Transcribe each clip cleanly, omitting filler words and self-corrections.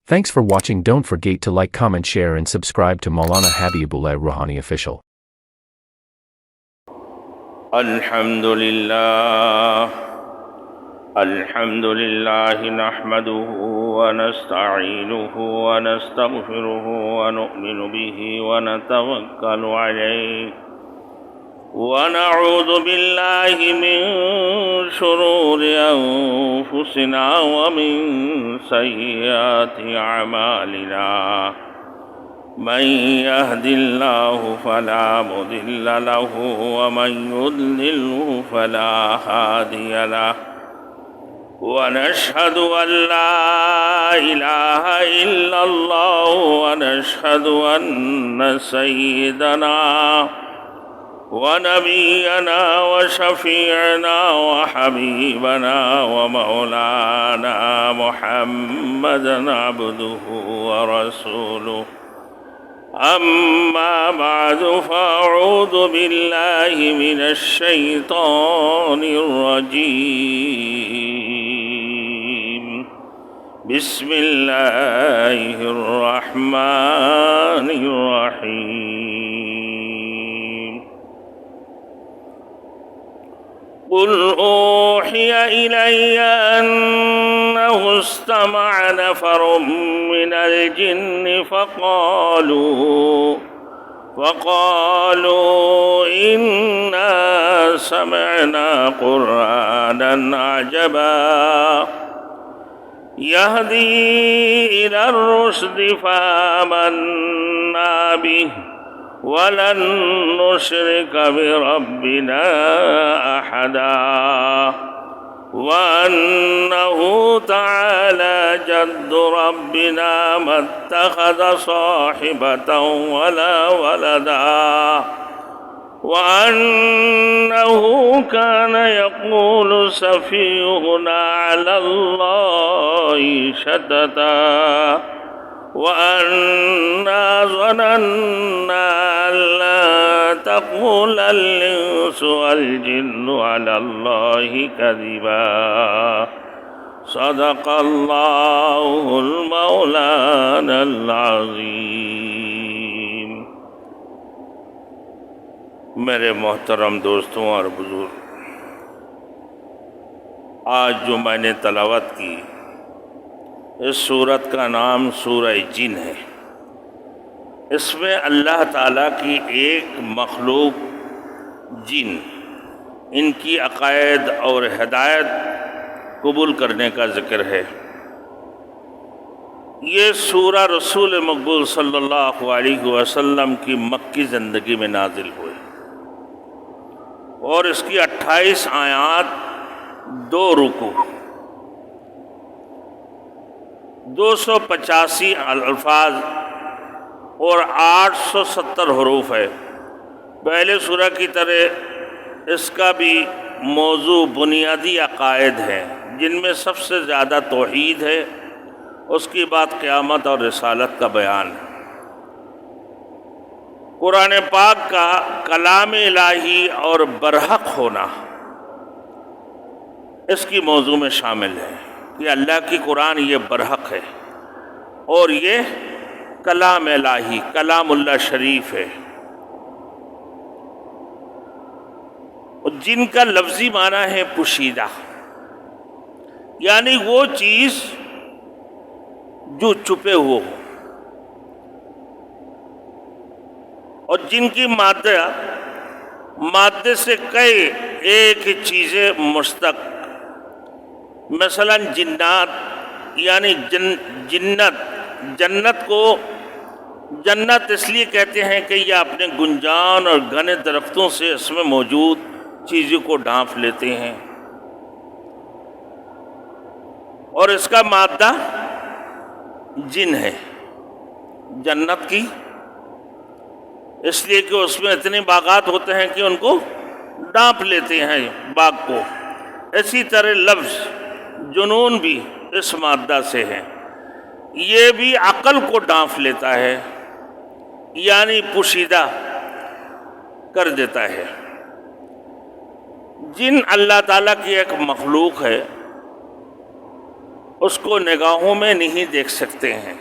Thanks for watching. Don't forget to like, comment, share and subscribe to Maulana Habibullah Rouhani Official. Alhamdulillah nahmaduhu wa nasta'inuhu wa nastaghfiruhu wa nu'minu bihi wa natawakkalu alayhi wa na'udhu billahi min shururi anfusina wa min sayyiati a'malina. من يهد الله فلا مضل له ومن يضلله فلا هادي له ونشهد أن لا إله إلا الله ونشهد أن سيدنا ونبينا وشفيعنا وحبيبنا ومولانا محمدا عبده ورسوله. أما بعد فأعوذ بالله من الشيطان الرجيم. بسم الله الرحمن الرحيم. قل أوحي إلي أنه استمع نفر من الجن فقالوا إنا سمعنا قرآنا عجبا يهدي إلى الرشد فآمنا به ولن نشرك بربنا أحدا وأنه تعالى جد ربنا ما اتخذ صاحبة ولا ولدا وأنه كان يقول سفيهنا على الله شططا وأنا ظننا أن لا تقول الإنس والجن على الله كذبا. صدق الله المولانا العظيم. میرے محترم دوستوں اور بزرگ، آج جو میں نے تلاوت کی اس سورت کا نام سورہ جن ہے. اس میں اللہ تعالیٰ کی ایک مخلوق جن، ان کی عقائد اور ہدایت قبول کرنے کا ذکر ہے. یہ سورہ رسول مقبول صلی اللہ علیہ وسلم کی مکی زندگی میں نازل ہوئی اور اس کی 28 آیات، 2 رکوع، 285 الفاظ اور 870 حروف ہے. پہلے سورہ کی طرح اس کا بھی موضوع بنیادی عقائد ہیں، جن میں سب سے زیادہ توحید ہے، اس کی بعد قیامت اور رسالت کا بیان ہے. قرآن پاک کا کلام الہی اور برحق ہونا اس کی موضوع میں شامل ہے کہ اللہ کی قرآن یہ برحق ہے اور یہ کلام الہی، کلام اللہ شریف ہے. اور جن کا لفظی معنی ہے پوشیدہ، یعنی وہ چیز جو چھپے ہوئے ہو، اور جن کی مادے سے کئی ایک چیزیں مشتق، مثلا جنات، یعنی جنت کو جنت اس لیے کہتے ہیں کہ یہ اپنے گنجان اور گھنے درختوں سے اس میں موجود چیزوں کو ڈھانپ لیتے ہیں، اور اس کا مادہ جن ہے جنت کی، اس لیے کہ اس میں اتنے باغات ہوتے ہیں کہ ان کو ڈھانپ لیتے ہیں باغ کو. اسی طرح لفظ جنون بھی اس مادہ سے ہے، یہ بھی عقل کو ڈھانپ لیتا ہے، یعنی پوشیدہ کر دیتا ہے. جن اللہ تعالیٰ کی ایک مخلوق ہے، اس کو نگاہوں میں نہیں دیکھ سکتے ہیں،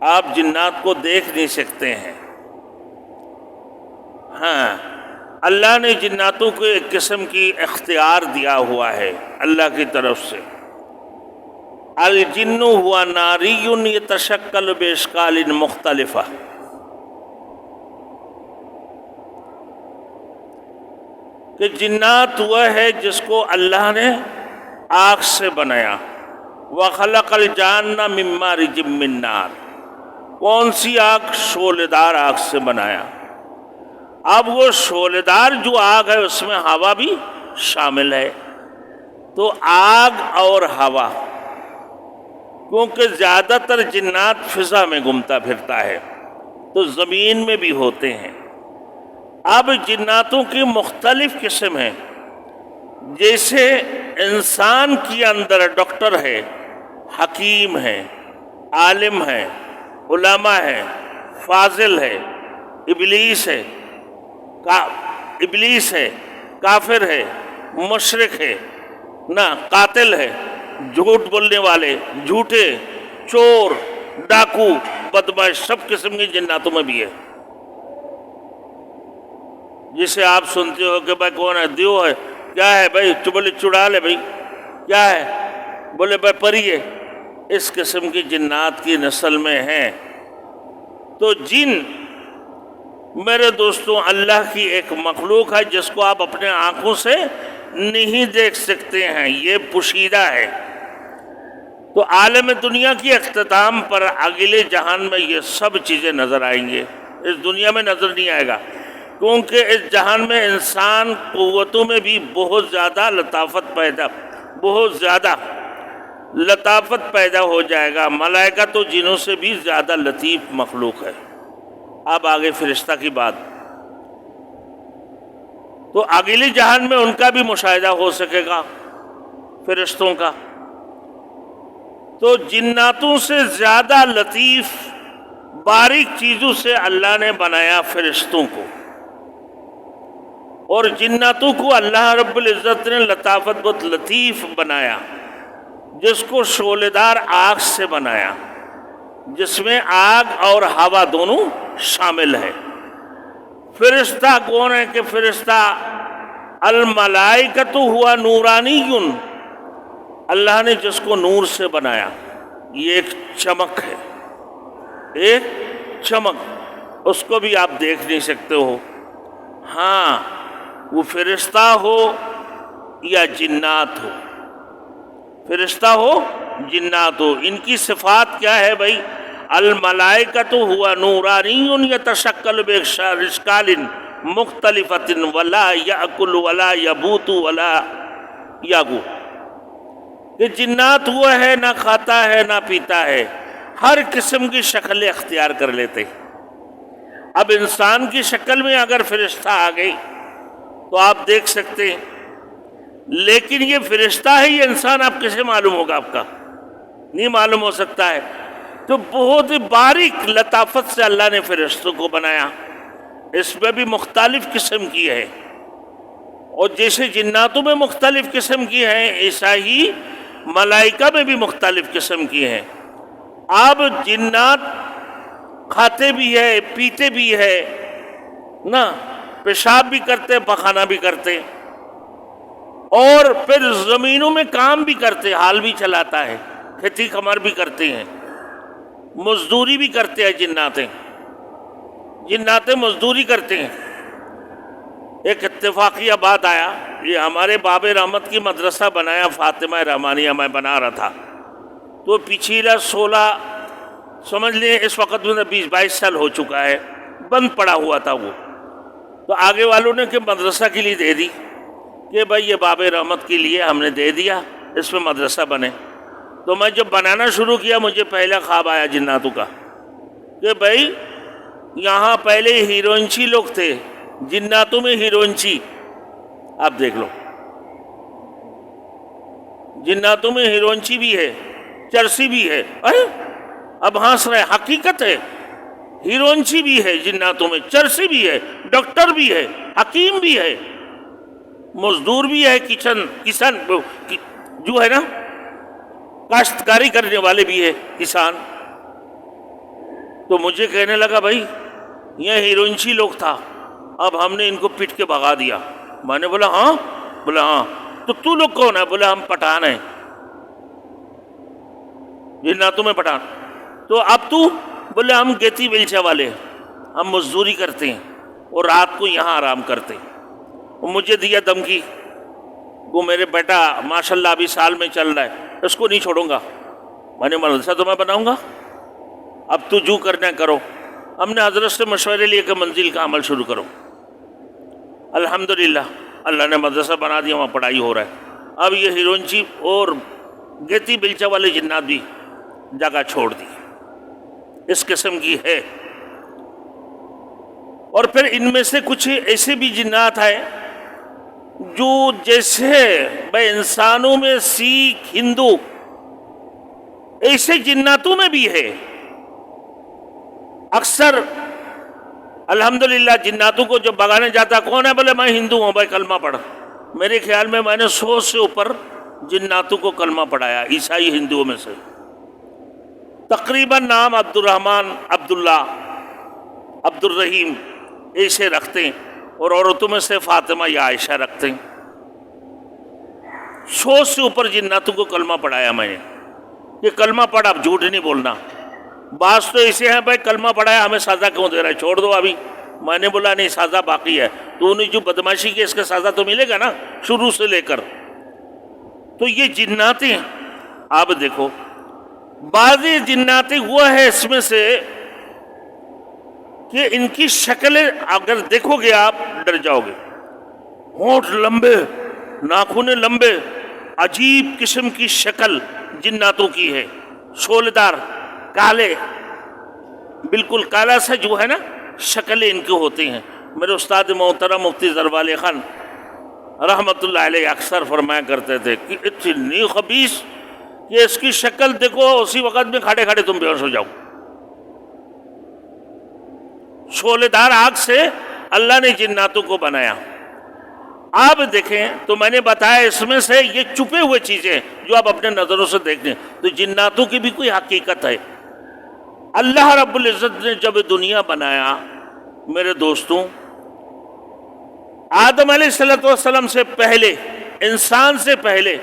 آپ جنات کو دیکھ نہیں سکتے ہیں۔ ہاں، اللہ نے جناتوں کو ایک قسم کی اختیار دیا ہوا ہے اللہ کی طرف سے۔ الجن ہوا ناری یتشکل باشکال مختلفہ، کہ جنات وہ ہے جس کو اللہ نے آگ سے بنایا۔ وَخَلَقَ الْجَانَّ مِن مَّارِجٍ مِّن نَّارٍ، کون سی آگ؟ شعلہ دار آگ سے بنایا۔ اب وہ شعلہ دار جو آگ ہے اس میں ہوا بھی شامل ہے، تو آگ اور ہوا، کیونکہ زیادہ تر جنات فضا میں گھومتا پھرتا ہے تو زمین میں بھی ہوتے ہیں۔ اب جناتوں کی مختلف قسم ہیں، جیسے انسان کے اندر ڈاکٹر ہے، حکیم ہے، عالم ہے، علماء ہے، فاضل ہے، ابلیس ہے، کافر ہے، مشرک ہے، نہ قاتل ہے، جھوٹ بولنے والے، جھوٹے، چور، ڈاکو، بدمعاش، سب قسم کی جناتوں میں بھی ہے۔ جسے آپ سنتے ہو کہ بھائی کون ہے؟ دیو ہے، کیا ہے بھائی؟ بولے چڑال ہے بھائی، کیا ہے؟ بولے بھائی پری ہے۔ اس قسم کی جنات کی نسل میں ہیں۔ تو جن میرے دوستوں اللہ کی ایک مخلوق ہے جس کو آپ اپنے آنکھوں سے نہیں دیکھ سکتے ہیں، یہ پوشیدہ ہے۔ تو عالم دنیا کی اختتام پر اگلے جہان میں یہ سب چیزیں نظر آئیں گے، اس دنیا میں نظر نہیں آئے گا، کیونکہ اس جہان میں انسان قوتوں میں بھی بہت زیادہ لطافت پیدا ہو جائے گا۔ ملائکہ تو جنوں سے بھی زیادہ لطیف مخلوق ہے۔ اب آگے فرشتہ کی بات، تو اگلی جہان میں ان کا بھی مشاہدہ ہو سکے گا، فرشتوں کا۔ تو جناتوں سے زیادہ لطیف باریک چیزوں سے اللہ نے بنایا فرشتوں کو، اور جناتوں کو اللہ رب العزت نے لطافت بہت لطیف بنایا، جس کو شعلہ دار آگ سے بنایا، جس میں آگ اور ہوا دونوں شامل ہے۔ فرشتہ کون ہے؟ کہ فرشتہ الملائکۃ ہوا نورانی، اللہ نے جس کو نور سے بنایا، یہ ایک چمک ہے، ایک چمک، اس کو بھی آپ دیکھ نہیں سکتے ہو۔ ہاں، وہ فرشتہ ہو یا جنات ہو، فرشتہ ہو جنات ہو، ان کی صفات کیا ہے بھائی؟ الملائکۃ ہوا نورانی یتشکل باشکال مختلفۃ ولا یاکل ولا یبوت ولا یغو، کہ جنات وہ ہے نہ کھاتا ہے نہ پیتا ہے، ہر قسم کی شکلیں اختیار کر لیتے۔ اب انسان کی شکل میں اگر فرشتہ آ گئی تو آپ دیکھ سکتے ہیں، لیکن یہ فرشتہ ہے یہ انسان آپ کیسے معلوم ہوگا؟ آپ کا نہیں معلوم ہو سکتا ہے۔ تو بہت باریک لطافت سے اللہ نے فرشتوں کو بنایا، اس میں بھی مختلف قسم کی ہے، اور جیسے جناتوں میں مختلف قسم کی ہیں، ایسا ہی ملائکہ میں بھی مختلف قسم کی ہیں۔ اب جنات کھاتے بھی ہے، پیتے بھی ہے نا، پیشاب بھی کرتے، پخانہ بھی کرتے، اور پھر زمینوں میں کام بھی کرتے، حال بھی چلاتا ہے، کھیتی کمر بھی کرتے ہیں، مزدوری بھی کرتے ہیں۔ جناتیں مزدوری کرتے ہیں۔ ایک اتفاقیہ بات آیا، یہ ہمارے باب رحمت کی مدرسہ بنایا فاطمہ رحمانیہ، میں بنا رہا تھا، تو پچھلا 16 سمجھ لیں اس وقت میں 20-22 سال ہو چکا ہے، بند پڑا ہوا تھا وہ، تو آگے والوں نے کہ مدرسہ کے لیے دے دی، کہ بھائی یہ باب رحمت کے لیے ہم نے دے دیا، اس میں مدرسہ بنے۔ تو میں جب بنانا شروع کیا، مجھے پہلا خواب آیا جناتوں کا، کہ بھائی یہاں پہلے ہیروئنچی لوگ تھے، جناتوں میں ہیروئنچی، آپ دیکھ لو، جناتوں میں ہیروئنچی بھی ہے، چرسی بھی ہے۔ اب ہنس رہے، حقیقت ہے، ہیروئنچی بھی ہے جناتوں میں، چرسی بھی ہے، ڈاکٹر بھی ہے، حکیم بھی ہے، مزدور بھی ہے، کسان جو ہے نا، کاشتکاری کرنے والے بھی ہے کسان. تو مجھے کہنے لگا بھائی یہ ہیرونچی لوگ تھا, اب ہم نے ان کو پیٹ کے بھگا دیا. میں نے بولا ہاں؟ بولا ہاں. تو لوگ کون ہے؟ بولا ہم پٹھان ہیں, جناتوں میں پٹھان. تو اب تو؟ بولے ہم گیتی بیلچا والے ہیں, ہم مزدوری کرتے ہیں اور رات کو یہاں آرام کرتے ہیں. وہ مجھے دیا دھمکی, وہ میرے بیٹا ماشاءاللہ ابھی سال میں چل رہا ہے, اس کو نہیں چھوڑوں گا. میں نے مدرسہ تو میں بناؤں گا, اب تو جو کرنا کرو. ہم نے حضرت سے مشورے لیے کہ منزل کا عمل شروع کرو. الحمدللہ اللہ نے مدرسہ بنا دیا, وہاں پڑھائی ہو رہا ہے. اب یہ ہیرونچی اور گیتی بیلچا والے جنات بھی جگہ چھوڑ دی, اس قسم کی ہے. اور پھر ان میں سے کچھ ایسے بھی جنات ہیں جو جیسے بھائی انسانوں میں سکھ ہندو, ایسے جناتوں میں بھی ہے. اکثر الحمدللہ جناتوں کو جو بگانے جاتا کون ہے؟ بولے میں ہندو ہوں. بھائی کلمہ پڑھ. میرے خیال میں نے 100 سے اوپر جناتوں کو کلمہ پڑھایا, عیسائی ہندوؤں میں سے. تقریباً نام عبد الرحمن, عبداللہ, عبد الرحیم ایسے رکھتے ہیں, اور عورتوں میں سے فاطمہ یا عائشہ رکھتے ہیں. 100 سے اوپر جناتوں کو کلمہ پڑھایا میں نے. یہ کلمہ پڑھ, اب جھوٹ نہیں بولنا. بعض تو ایسے ہیں بھائی کلمہ پڑھایا ہمیں سزا کیوں دے رہا ہے, چھوڑ دو ابھی. میں نے بولا نہیں, سزا باقی ہے. تو انہیں جو بدماشی کی اس کا سزا تو ملے گا نا شروع سے لے کر. تو یہ جناتیں آپ دیکھو, بعض جناتیں وہ ہے اس میں سے کہ ان کی شکلیں اگر دیکھو گے آپ ڈر جاؤ گے. ہونٹ لمبے, ناخن لمبے, عجیب قسم کی شکل جناتوں کی ہے. شولے دار, کالے, بالکل کالا سا جو ہے نا شکلیں ان کے ہوتے ہیں. میرے استاد محترم مفتی ظفر علی خان رحمۃ اللہ علیہ اکثر فرمایا کرتے تھے کہ اتنی خبیث کہ اس کی شکل دیکھو اسی وقت میں کھڑے کھڑے تم بے ہوش ہو جاؤ. شولے دار آگ سے اللہ نے جناتوں کو بنایا. آپ دیکھیں تو میں نے بتایا اس میں سے یہ چھپے ہوئے چیزیں جو آپ اپنے نظروں سے دیکھ لیں. تو جناتوں کی بھی کوئی حقیقت ہے. اللہ رب العزت نے جب دنیا بنایا میرے دوستوں, آدم علیہ السلام سے پہلے, انسان سے پہلے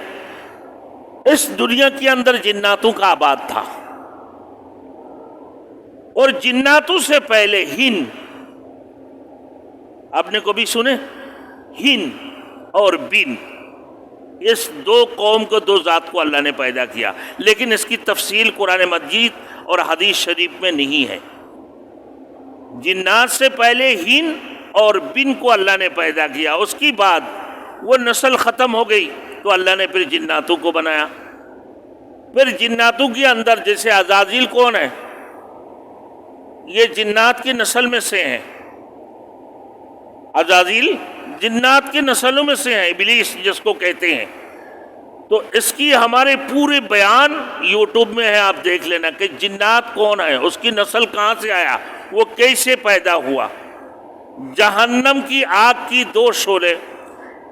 اس دنیا کے اندر جناتوں کا آباد تھا. اور جناتوں سے پہلے ہن, آپ نے کبھی سنے ہن اور بن, اس دو قوم کو, دو ذات کو اللہ نے پیدا کیا. لیکن اس کی تفصیل قرآن مجید اور حدیث شریف میں نہیں ہے. جنات سے پہلے ہن اور بن کو اللہ نے پیدا کیا, اس کی بعد وہ نسل ختم ہو گئی تو اللہ نے پھر جناتوں کو بنایا. پھر جناتوں کے اندر جیسے عزازیل کون ہے؟ یہ جنات کی نسل میں سے ہیں. عزازیل جنات کی نسلوں میں سے ہیں, ابلیس جس کو کہتے ہیں. تو اس کی ہمارے پورے بیان یوٹیوب میں ہے, آپ دیکھ لینا کہ جنات کون ہے, اس کی نسل کہاں سے آیا, وہ کیسے پیدا ہوا. جہنم کی آگ کی 2 شعلے,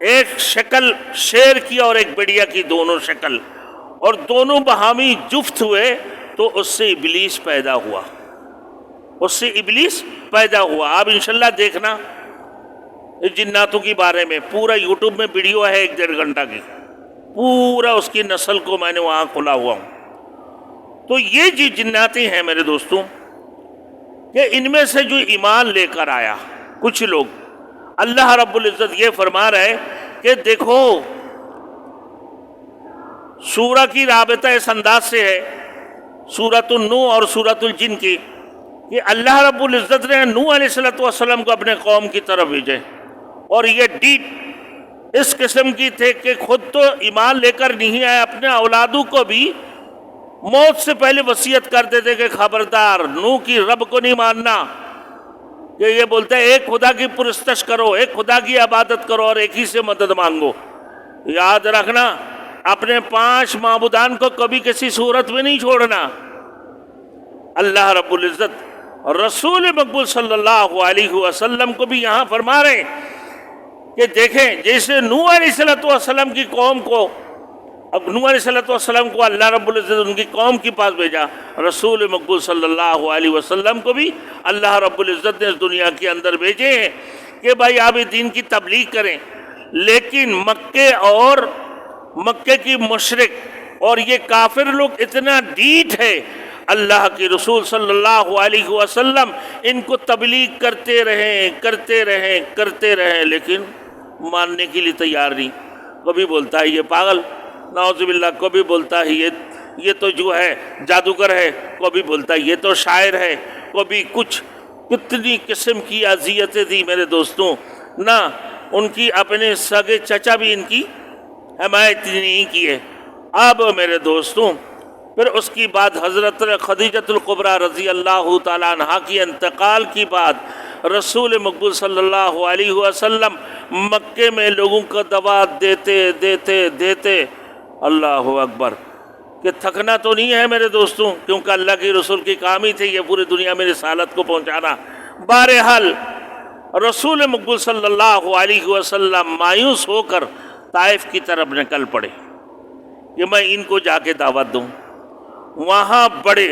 ایک شکل شیر کی اور ایک بڑیا کی, دونوں شکل, اور دونوں باہمی جفت ہوئے تو اس سے ابلیس پیدا ہوا. اس سے ابلیس پیدا ہوا. آپ انشاءاللہ دیکھنا جناتوں کی بارے میں پورا یوٹیوب میں ویڈیو ہے 1-1.5 گھنٹہ کی, پورا اس کی نسل کو میں نے وہاں کھلا ہوا ہوں. تو یہ جو جناتیں ہیں میرے دوستوں, کہ ان میں سے جو ایمان لے کر آیا کچھ لوگ, اللہ رب العزت یہ فرما رہے کہ دیکھو سورہ کی رابطہ اس انداز سے ہے, سورۃ النوح اور سورۃ الجن کی, کہ اللہ رب العزت نے نوح علیہ السلام کو اپنے قوم کی طرف بھیجے, اور یہ ڈیپ اس قسم کی تھے کہ خود تو ایمان لے کر نہیں آئے, اپنے اولادوں کو بھی موت سے پہلے وصیت کرتے تھے کہ خبردار نوح کی رب کو نہیں ماننا, کہ یہ بولتے ہیں ایک خدا کی پرستش کرو, ایک خدا کی عبادت کرو اور ایک ہی سے مدد مانگو. یاد رکھنا اپنے 5 معبودان کو کبھی کسی صورت میں نہیں چھوڑنا. اللہ رب العزت رسول مقبول صلی اللہ علیہ وسلم کو بھی یہاں فرما رہے ہیں کہ دیکھیں جیسے نوح علیہ السلام کی قوم کو اب نوح علیہ السلام کو اللہ رب العزت ان کی قوم کے پاس بھیجا، رسول مقبول صلی اللہ علیہ وسلم کو بھی اللہ رب العزت نے اس دنیا کے اندر بھیجے ہیں کہ بھائی آپ اس دین کی تبلیغ کریں. لیکن مکے کی مشرک اور یہ کافر لوگ اتنا ڈھیٹ ہے، اللہ کے رسول صلی اللہ علیہ وسلم ان کو تبلیغ کرتے رہے لیکن ماننے کے لیے تیار نہیں. کبھی بولتا ہے یہ پاگل، نعوذ باللہ، کبھی بولتا ہے یہ تو جو ہے جادوگر ہے، کبھی بولتا ہے یہ تو شاعر ہے، کبھی کچھ. کتنی قسم کی اذیتیں دی میرے دوستوں. نہ ان کی اپنے سگے چچا بھی ان کی حمایت نہیں کی ہے. اب میرے دوستوں پھر اس کی بعد حضرت خدیجۃ الکبریٰ رضی اللہ تعالیٰ عنہا کی انتقال کی بعد رسول مقبول صلی اللہ علیہ وسلم مکے میں لوگوں کو دعوت دیتے اللہ اکبر کہ تھکنا تو نہیں ہے میرے دوستوں، کیونکہ اللہ کے رسول کی کام ہی تھی یہ پوری دنیا میں رسالت کو پہنچانا. بہرحال رسول مقبول صلی اللہ علیہ وسلم مایوس ہو کر طائف کی طرف نکل پڑے کہ میں ان کو جا کے دعوت دوں. وہاں بڑے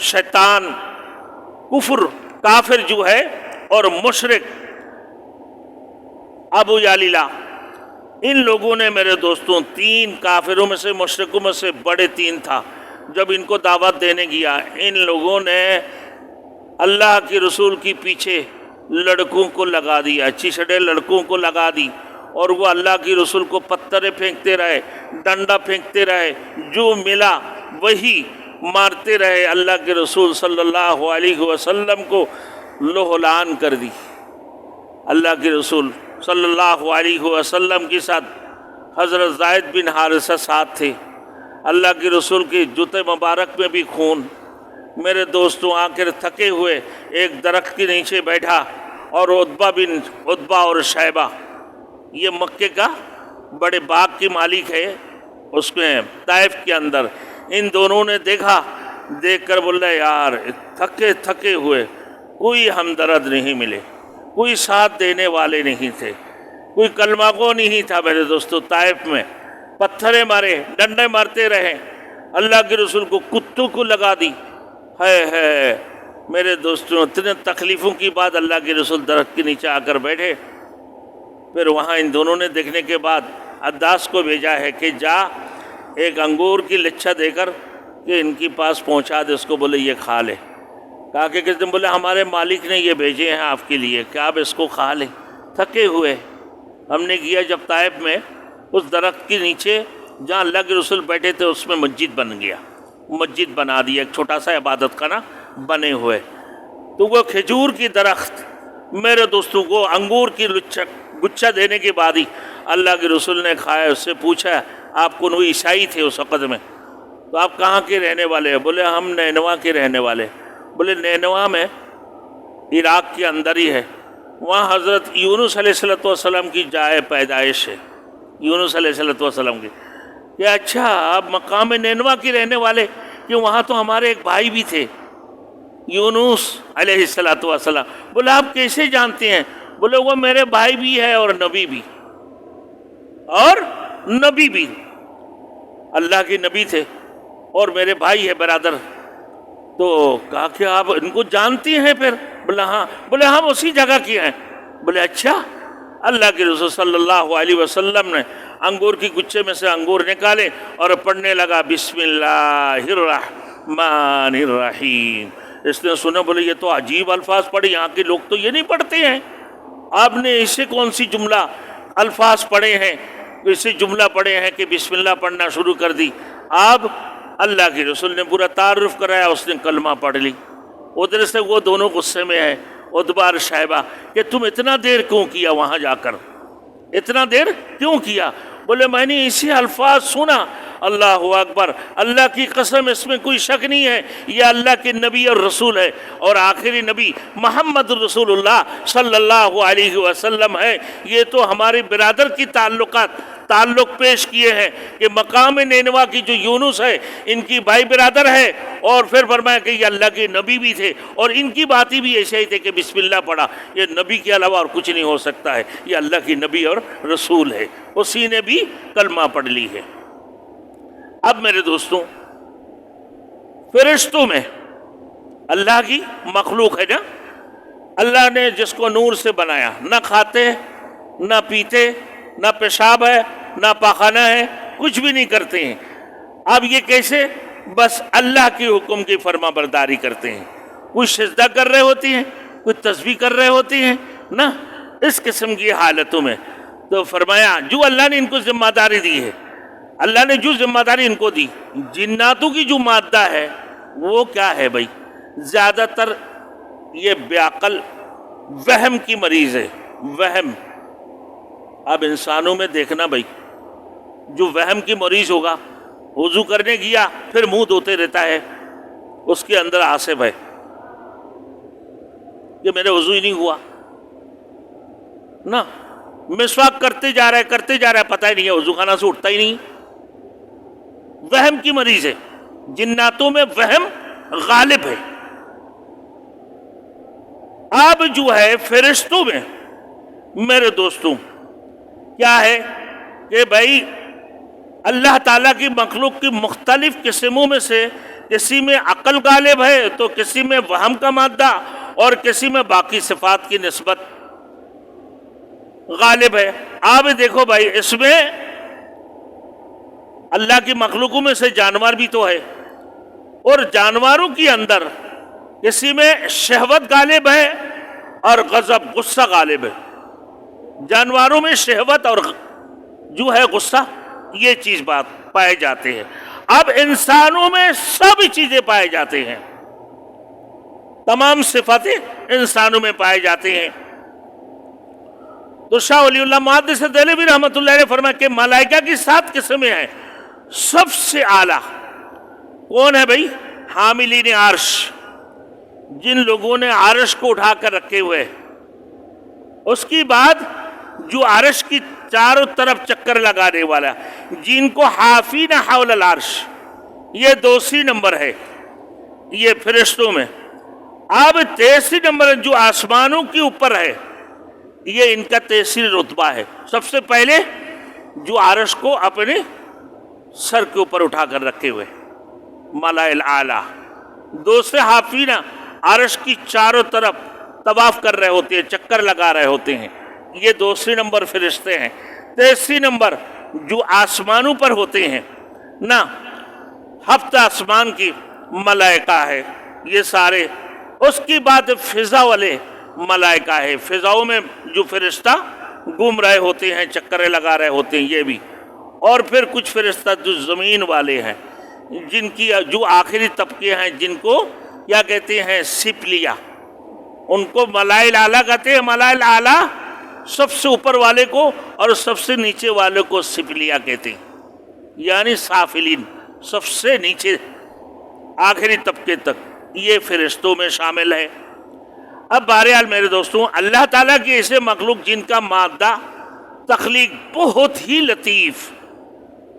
شیطان کافر جو ہے اور مشرک ابو یالیلا، ان لوگوں نے میرے دوستوں 3 کافروں میں سے مشرکوں میں سے بڑے 3 تھا. جب ان کو دعوت دینے گیا ان لوگوں نے اللہ کے رسول کی پیچھے لڑکوں کو لگا دیا، چشڑے لڑکوں کو لگا دی، اور وہ اللہ کے رسول کو پتھریں پھینکتے رہے، ڈنڈا پھینکتے رہے، جو ملا وہی مارتے رہے. اللہ کے رسول صلی اللہ علیہ وسلم کو لہلان کر دی. اللہ کے رسول صلی اللہ علیہ وسلم کے ساتھ حضرت زید بن حارثہ ساتھ تھے. اللہ کے رسول کے جوتے مبارک میں بھی خون. میرے دوستوں آخر تھکے ہوئے ایک درخت کے نیچے بیٹھا، اور عتبہ اور شیبہ، یہ مکے کا بڑے باغ کی مالک ہے اس میں طائف کے اندر، ان دونوں نے دیکھ کر بولا یار تھکے ہوئے، کوئی ہمدرد نہیں ملے، کوئی ساتھ دینے والے نہیں تھے، کوئی کلمہ گو نہیں تھا میرے دوستو. طائف میں پتھریں مارے، ڈنڈے مارتے رہے، اللہ کے رسول کو کتوں کو لگا دی. ہے میرے دوستوں اتنے تکلیفوں کی بعد اللہ کے رسول درخت کے نیچے آ کر بیٹھے. پھر وہاں ان دونوں نے دیکھنے کے بعد عداس کو بھیجا ہے کہ جا ایک انگور کی لچھا دے کر کہ ان کے پاس پہنچا دے، اس کو بولے یہ کھا لے. کہا کہ کس دن بولے ہمارے مالک نے یہ بھیجے ہیں آپ کے لیے کہ آپ اس کو کھا لیں. تھکے ہوئے ہم نے کیا. جب طائف میں اس درخت کے نیچے جہاں اللہ کے رسول بیٹھے تھے اس میں مسجد بن گیا، مسجد بنا دیا، ایک چھوٹا سا عبادت خانہ بنے ہوئے. تو وہ کھجور کی درخت میرے دوستوں کو انگور کی گچھا دینے کے بعد ہی اللہ کے رسول نے کھایا. اس سے پوچھا آپ کو کوئی عیسائی تھے اس وقت میں، تو آپ کہاں کے رہنے والے ہیں؟ بولے ہم نینوا کے رہنے والے. بولے نینوا میں عراق کے اندر ہی ہے، وہاں حضرت یونس علیہ السلام کی جائے پیدائش ہے، یونس علیہ السلام کی. کہ اچھا آپ مقام نینوا کے رہنے والے، کہ وہاں تو ہمارے ایک بھائی بھی تھے یونس علیہ السلام. بولے آپ کیسے جانتے ہیں؟ بولے وہ میرے بھائی بھی ہے اور نبی بھی، اللہ کے نبی تھے اور میرے بھائی ہے برادر. تو کہا کہ آپ ان کو جانتے ہیں پھر؟ بولا ہاں. بولے ہم اسی جگہ کے ہیں. بولے اچھا. اللہ کے رسول صلی اللہ علیہ وسلم نے انگور کی گچھے میں سے انگور نکالے اور پڑھنے لگا بسم اللہ الرحمن الرحیم. اس نے سنا، بولے یہ تو عجیب الفاظ پڑھے، یہاں کے لوگ تو یہ نہیں پڑھتے ہیں. آپ نے اسے کون سی جملہ الفاظ پڑھے ہیں، اسے جملہ پڑھے ہیں کہ بسم اللہ پڑھنا شروع کر دی. آپ اللہ کے رسول نے پورا تعارف کرایا، اس نے کلمہ پڑھ لی. ادھر سے وہ دونوں غصے میں ہیں، عتبہ اور شیبہ، کہ تم اتنا دیر کیوں کیا وہاں جا کر، اتنا دیر کیوں کیا؟ بولے میں نے اسی الفاظ سنا. اللہ اکبر، اللہ کی قسم اس میں کوئی شک نہیں ہے یہ اللہ کے نبی اور رسول ہے، اور آخری نبی محمد رسول اللہ صلی اللہ علیہ وسلم ہے. یہ تو ہمارے برادر کی تعلق پیش کیے ہیں کہ مقام نینوا کی جو یونس ہے ان کی بھائی برادر ہے، اور پھر فرمایا کہ یہ اللہ کے نبی بھی تھے اور ان کی باتیں بھی ایسے ہی تھے کہ بسم اللہ پڑھا. یہ نبی کے علاوہ اور کچھ نہیں ہو سکتا ہے، یہ اللہ کی نبی اور رسول ہے. اسی نے بھی کلمہ پڑھ لی ہے. اب میرے دوستوں فرشتوں میں اللہ کی مخلوق ہے نا, اللہ نے جس کو نور سے بنایا, نہ کھاتے نہ پیتے, نہ پیشاب ہے نہ پاخانہ ہے, کچھ بھی نہیں کرتے ہیں. اب یہ کیسے؟ بس اللہ کے حکم کی فرما برداری کرتے ہیں. کوئی سجدہ کر رہے ہوتے ہیں, کوئی تسبیح کر رہے ہوتے ہیں نا, اس قسم کی حالتوں میں. تو فرمایا جو اللہ نے ان کو ذمہ داری دی ہے, اللہ نے جو ذمہ داری ان کو دی, جناتوں کی جو مادہ ہے وہ کیا ہے بھائی؟ زیادہ تر یہ بے عقل وہم کی مریض ہے, وہم. اب انسانوں میں دیکھنا بھائی, جو وہم کی مریض ہوگا, وضو کرنے گیا پھر منہ دھوتے رہتا ہے, اس کے اندر آصف ہے کہ میرے وضو ہی نہیں ہوا نا, مسواک کرتے جا رہا ہے, پتہ ہی نہیں ہے, وضو خانہ سے اٹھتا ہی نہیں. وہم کی مریض ہے. جناتوں میں وہم غالب ہے. اب جو ہے فرشتوں میں میرے دوستوں کیا ہے کہ بھائی اللہ تعالیٰ کی مخلوق کی مختلف قسموں میں سے کسی میں عقل غالب ہے تو کسی میں وہم کا مادہ اور کسی میں باقی صفات کی نسبت غالب ہے. آپ دیکھو بھائی, اس میں اللہ کی مخلوقوں میں سے جانور بھی تو ہے, اور جانوروں کے اندر کسی میں شہوت غالب ہے اور غضب غصہ غالب ہے. جانوروں میں شہوت اور جو ہے غصہ, یہ چیز بات پائے جاتے ہیں. اب انسانوں میں سب چیزیں پائے جاتے ہیں, تمام صفاتیں انسانوں میں پائے جاتے ہیں. تو شاہ ولی اللہ محدث دہلوی رحمۃ اللہ علیہ فرمایا کہ ملائکہ کی 7 قسمیں ہیں. سب سے اعلیٰ کون ہے بھائی؟ حاملین عرش, جن لوگوں نے عرش کو اٹھا کر رکھے ہوئے. اس کی بعد جو عرش کی چاروں طرف چکر لگانے والا, جن کو حافین حول العرش, یہ 2 نمبر ہے یہ فرشتوں میں. اب 23 نمبر جو آسمانوں کے اوپر ہے, یہ ان کا 23 رتبہ ہے. سب سے پہلے جو عرش کو اپنے سر کے اوپر اٹھا کر رکھے ہوئے ملائل اعلیٰ. دوسرے حافین عرش کی چاروں طرف طواف کر رہے ہوتے ہیں, چکر لگا رہے ہوتے ہیں, یہ 2 نمبر فرشتے ہیں. 23 نمبر جو آسمانوں پر ہوتے ہیں نا, 7 آسمان کی ملائکہ ہے یہ سارے. اس کی بعد فضا والے ملائکہ ہے, فضاؤں میں جو فرشتہ گھوم رہے ہوتے ہیں, چکریں لگا رہے ہوتے ہیں, یہ بھی. اور پھر کچھ فرشتہ جو زمین والے ہیں, جن کی جو آخری طبقے ہیں, جن کو کیا کہتے ہیں؟ سپلیا. ان کو ملائل اعلیٰ کہتے ہیں. ملائل اعلیٰ سب سے اوپر والے کو اور سب سے نیچے والے کو سپلیا کہتے ہیں, یعنی سافلین, سب سے نیچے آخری طبقے تک, یہ فرشتوں میں شامل ہے. اب بہرحال میرے دوستوں, اللہ تعالیٰ کی ایسے مخلوق جن کا مادہ تخلیق بہت ہی لطیف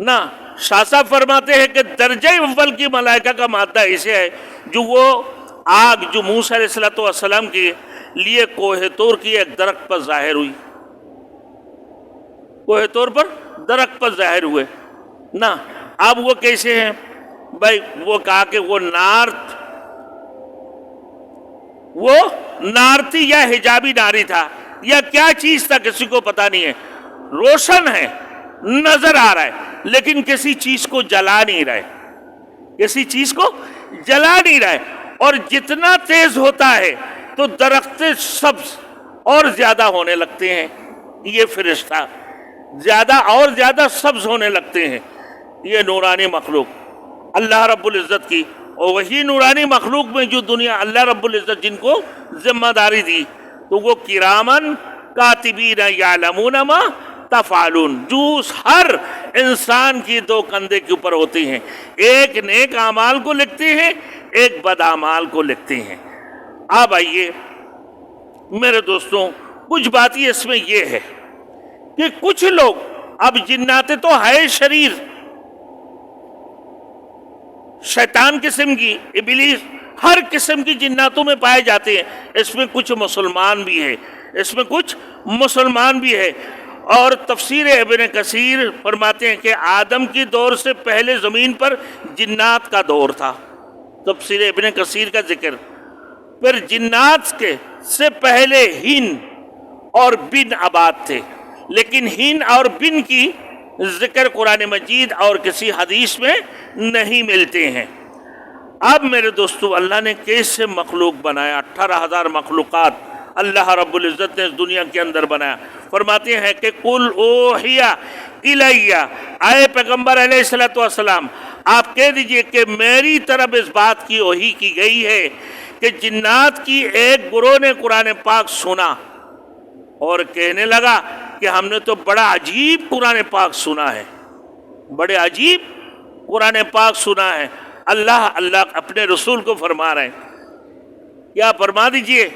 نا. شاہ صاحب فرماتے ہیں کہ درجہ اول کی ملائکہ کا مادہ ایسے ہے جو وہ آگ جو موسیٰ علیہ السلام کے لیے کوہ طور کی ایک درخت پر ظاہر ہوئی, کوہ طور پر درخت پر ظاہر ہوئے نا. اب وہ کیسے ہیں بھائی؟ وہ کہا کہ وہ نارتی یا حجابی ناری تھا یا کیا چیز تھا, کسی کو پتا نہیں ہے. روشن ہے, نظر آ رہا ہے, لیکن کسی چیز کو جلا نہیں رہا ہے, کسی چیز کو جلا نہیں رہا ہے. اور جتنا تیز ہوتا ہے تو درخت سبز اور زیادہ ہونے لگتے ہیں. یہ فرشتہ زیادہ اور زیادہ سبز ہونے لگتے ہیں. یہ نورانی مخلوق اللہ رب العزت کی, اور وہی نورانی مخلوق میں جو دنیا اللہ رب العزت جن کو ذمہ داری دی, تو وہ کرامن کاتبین یعلمون ما تفعلون, جو ہر انسان کی 2 کندھے کے اوپر ہوتے ہیں. ایک نیک اعمال کو لکھتے ہیں, ایک بد اعمال کو لکھتے ہیں. اب آئیے میرے دوستوں, کچھ بات اس میں یہ ہے کہ کچھ لوگ, اب جنات تو ہے شریر, شیطان قسم کی, ابلیس ہر قسم کی جناتوں میں پائے جاتے ہیں. اس میں کچھ مسلمان بھی ہے, اس میں کچھ مسلمان بھی ہے. اور تفسیر ابن کثیر فرماتے ہیں کہ آدم کی دور سے پہلے زمین پر جنات کا دور تھا، تفسیر ابن کثیر کا ذکر۔ پھر جنات کے سے پہلے ہن اور بن آباد تھے، لیکن ہن اور بن کی ذکر قرآن مجید اور کسی حدیث میں نہیں ملتے ہیں۔ اب میرے دوستو، اللہ نے کیسے مخلوق بنایا؟ 18,000 مخلوقات اللہ رب العزت نے اس دنیا کے اندر بنایا۔ فرماتے ہیں کہ قل اوحی الیہ، اے پیغمبر علیہ الصلوۃ والسلام آپ کہہ دیجئے کہ میری طرف اس بات کی وحی کی گئی ہے کہ جنات کی ایک گروہ نے قرآن پاک سنا اور کہنے لگا کہ ہم نے تو بڑا عجیب قرآن پاک سنا ہے، بڑے عجیب قرآن پاک سنا ہے۔ اللہ اپنے رسول کو فرما رہے ہیں، کیا فرما دیجئے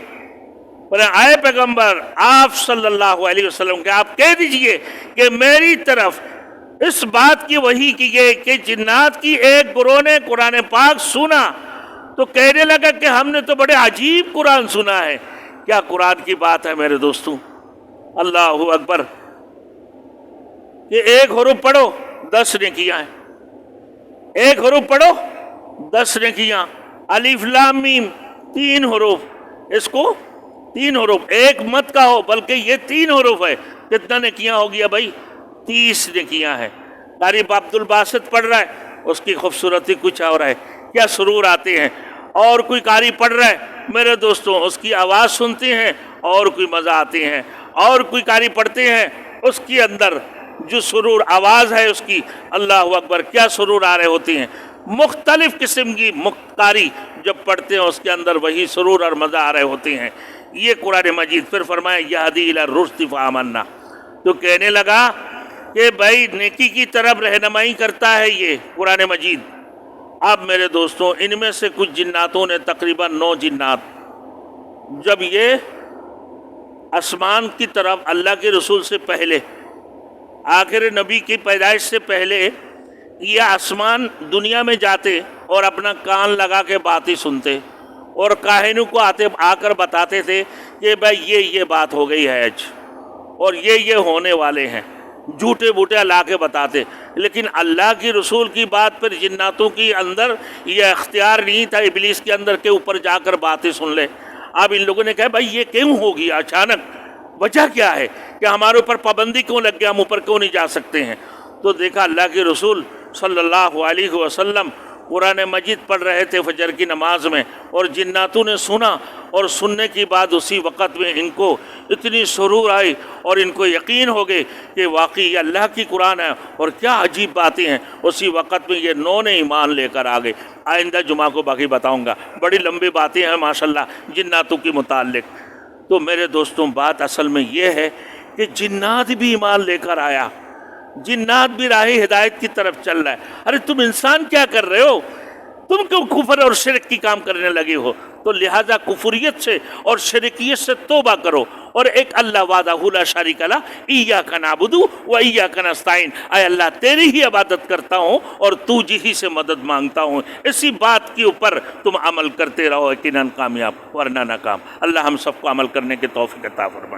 اے پیغمبر آپ صلی اللہ علیہ وسلم کہ آپ کہہ دیجئے کہ میری طرف اس بات کی وحی کی گئی کہ جنات کی ایک گروہ نے قرآن پاک سنا تو کہنے لگا کہ ہم نے تو بڑے عجیب قرآن سنا ہے۔ کیا قرآن کی بات ہے میرے دوستوں، اللہ اکبر۔ یہ ایک حروف پڑھو 10 نیکیاں ہیں، ایک حروف پڑھو 10 نیکیاں۔ الف لام میم 3 حروف، اس کو 3 حروف، ایک مت کا ہو بلکہ یہ 3 حروف ہے، کتنا نیکیاں ہو گیا بھائی؟ 30 نیکیاں ہیں۔ قاری عبد الباسط پڑھ رہا ہے، اس کی خوبصورتی کچھ اور ہے، کیا سرور آتے ہیں۔ اور کوئی قاری پڑھ رہا ہے میرے دوستوں، اس کی آواز سنتے ہیں اور کوئی مزہ آتے ہیں، اور کوئی قاری پڑھتے ہیں اس کی اندر جو سرور آواز ہے اس کی، اللہ اکبر، کیا سرور آ رہے ہوتے ہیں۔ مختلف قسم کی قاری جب پڑھتے ہیں اس کے اندر وہی سرور اور مزہ آ رہے ہوتے ہیں۔ یہ قرآن مجید۔ پھر فرمایا یہدی الی الرشد فآمنا، تو کہنے لگا کہ بھائی نیکی کی طرف رہنمائی کرتا ہے یہ قرآن مجید۔ اب میرے دوستوں، ان میں سے کچھ جناتوں نے تقریباً 9 جنات جب یہ آسمان کی طرف اللہ کے رسول سے پہلے، آخر نبی کی پیدائش سے پہلے یہ آسمان دنیا میں جاتے اور اپنا کان لگا کے باتیں سنتے اور کاہنوں کو آ کر بتاتے تھے کہ بھائی یہ بات ہو گئی ہے آج اور یہ ہونے والے ہیں، جھوٹے بوٹے لا کے بتاتے۔ لیکن اللہ کی رسول کی بات پر جناتوں کی اندر یہ اختیار نہیں تھا ابلیس کے اندر کے اوپر جا کر باتیں سن لے۔ اب ان لوگوں نے کہا بھائی یہ کیوں ہوگی اچانک، وجہ کیا ہے کہ ہمارے اوپر پابندی کیوں لگ گیا، ہم اوپر کیوں نہیں جا سکتے ہیں؟ تو دیکھا اللہ کے رسول صلی اللہ علیہ وسلم قرآن مجید پڑھ رہے تھے فجر کی نماز میں، اور جناتوں نے سنا، اور سننے کی بعد اسی وقت میں ان کو اتنی سرور آئی اور ان کو یقین ہو گئے کہ واقعی یہ اللہ کی قرآن ہے اور کیا عجیب باتیں ہیں۔ اسی وقت میں یہ 9 نے ایمان لے کر آ گئے۔ آئندہ جمعہ کو باقی بتاؤں گا، بڑی لمبی باتیں ہیں ماشاءاللہ جناتوں کی متعلق۔ تو میرے دوستوں، بات اصل میں یہ ہے کہ جنات بھی ایمان لے کر آیا، جنات بھی راہ ہدایت کی طرف چل رہا ہے۔ ارے تم انسان کیا کر رہے ہو؟ تم کیوں کفر اور شرک کی کام کرنے لگے ہو؟ تو لہذا کفریت سے اور شرکیت سے توبہ کرو، اور ایک اللہ وحدہ لا شریک لہ ایاک نعبد و ایاک نستعین، اے اللہ تیری ہی عبادت کرتا ہوں اور تو ہی سے مدد مانگتا ہوں۔ اسی بات کے اوپر تم عمل کرتے رہو، یقیناً کامیاب ورنہ ناکام۔ اللہ ہم سب کو عمل کرنے کی توفیق عطا فرمائے۔